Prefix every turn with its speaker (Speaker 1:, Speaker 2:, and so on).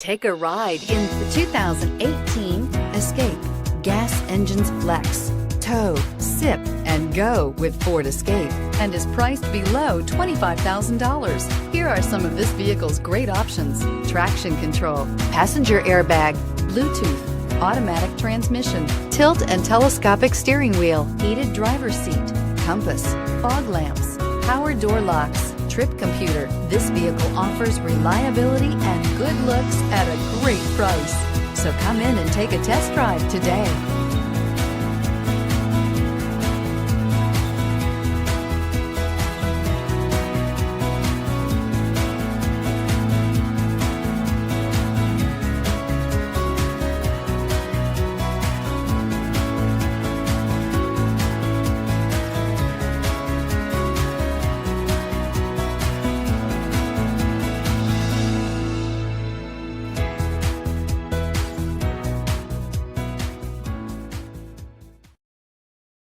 Speaker 1: Take a ride in the 2018 Escape. Gas engines flex, tow, sip, and go with Ford Escape, and is priced below $25,000. Here are some of this vehicle's great options: traction control, passenger airbag, Bluetooth, automatic transmission, tilt and telescopic steering wheel, heated driver's seat, compass, fog lamps, power door locks, trip computer. This vehicle offers reliability and good looks at a great price. So come in and take a test drive today.